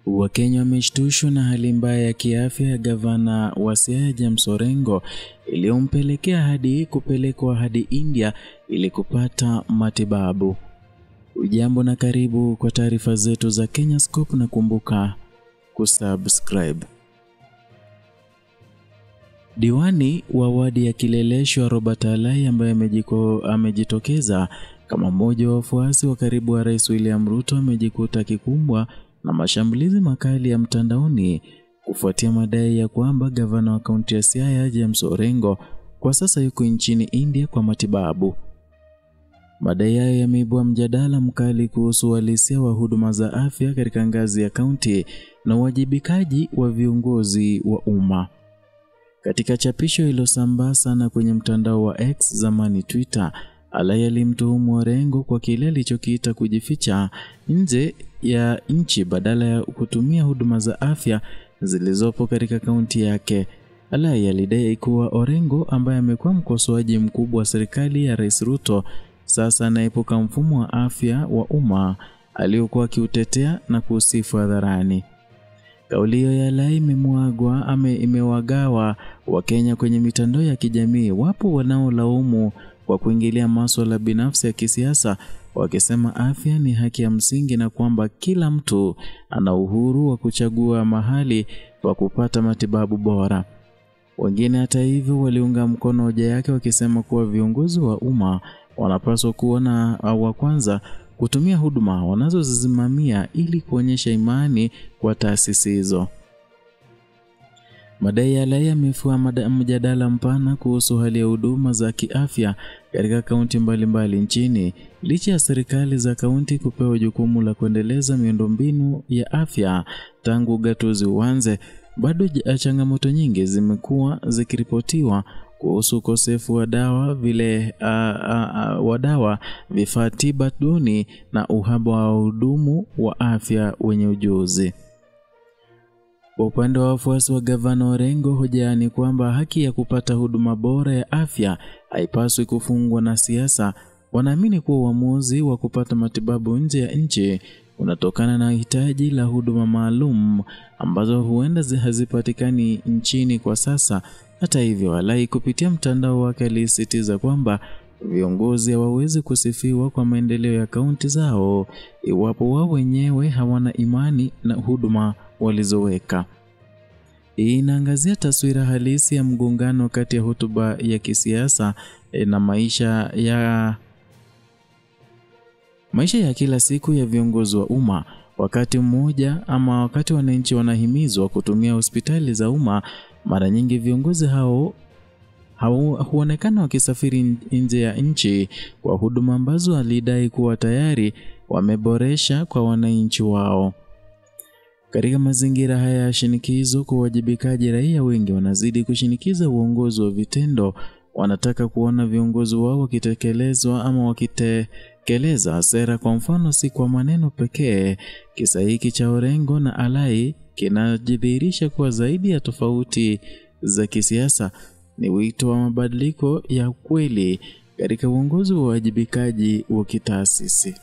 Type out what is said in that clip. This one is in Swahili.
Wakenya wameshtushwa na hali mbaya ya kiafya ya gavana wa Siaya James Orengo iliyompelekea hadi kupelekwa hadi India ili kupata matibabu. Ujambo na karibu kwa taarifa zetu za Kenyascope, na kumbuka kusubscribe. Diwani wa wadi ya Kileleshwa Robert Alai, ambaye amejitokeza kama mmoja wa wafuasi wa karibu wa Rais William Ruto, amejikuta akikumbwa na mashambulizi makali ya mtandaoni kufuatia madai ya kwamba gavana wa kaunti ya Siaya James Orengo kwa sasa yuko nchini India kwa matibabu. Madai hayo yameibua mjadala mkali kuhusu uhalisia wa huduma za afya katika ngazi ya kaunti na uwajibikaji wa viongozi wa umma. Katika chapisho iliyosambaa sana kwenye mtandao wa X, zamani Twitter, Alai alimtuhumu Orengo kwa kile alichokiita kujificha nje ya nchi badala ya kutumia huduma za afya zilizopo katika kaunti yake. Alai alidai kuwa Orengo, ambaye amekuwa mkosoaji mkubwa wa serikali ya Rais Ruto, sasa anaepuka mfumo wa afya wa umma aliokuwa akiutetea na kusifu hadharani. Kauli hiyo ya Alai imewagawa Wakenya kwenye mitandao ya kijamii. Wapo wanaolaumu kwa kuingilia masuala binafsi ya kisiasa, wakisema afya ni haki ya msingi na kwamba kila mtu ana uhuru wa kuchagua mahali pa kupata matibabu bora. Wengine hata hivyo waliunga mkono hoja yake, wakisema kuwa viongozi wa umma wanapaswa kuona wa kwanza kutumia huduma wanazozisimamia ili kuonyesha imani kwa taasisi hizo. Madai ya Alai yamefua mjadala mpana kuhusu hali ya huduma za kiafya katika kaunti mbalimbali nchini. Licha ya serikali za kaunti kupewa jukumu la kuendeleza miundombinu ya afya tangu ugatuzi uanze, bado changamoto nyingi zimekuwa zikiripotiwa kuhusu ukosefu wa dawa, vifaa tiba duni na uhaba wa wahudumu wa afya wenye ujuzi. Kwa upande wa wafuasi wa gavana Orengo, hoja ni kwamba haki ya kupata huduma bora ya afya haipaswi kufungwa na siasa. Wanaamini kuwa uamuzi wa kupata matibabu nje ya nchi unatokana na hitaji la huduma maalum ambazo huenda hazipatikani nchini kwa sasa. Hata hivyo, Alai kupitia mtandao wake alisisitiza kwamba viongozi hawawezi kusifiwa kwa maendeleo ya kaunti zao iwapo wao wenyewe hawana imani na huduma walizoweka. Hii inaangazia taswira halisi ya mgongano kati ya hotuba ya kisiasa na maisha ya kila siku ya viongozi wa umma. Wakati wananchi wanahimizwa kutumia hospitali za umma, mara nyingi viongozi hao huonekana wakisafiri nje ya nchi kwa huduma ambazo alidai kuwa tayari wameboresha kwa wananchi wao. Katika mazingira haya ya shinikizo kwa uwajibikaji, raia wengi wanazidi kushinikiza uongozi wa vitendo. Wanataka kuona viongozi wao wakitekeleza sera, kwa mfano, si kwa maneno pekee. Kisa hiki cha Orengo na Alai kinajidhihirisha kuwa zaidi ya tofauti za kisiasa, ni wito wa mabadiliko ya kweli katika uongozi wa uwajibikaji wa kitaasisi.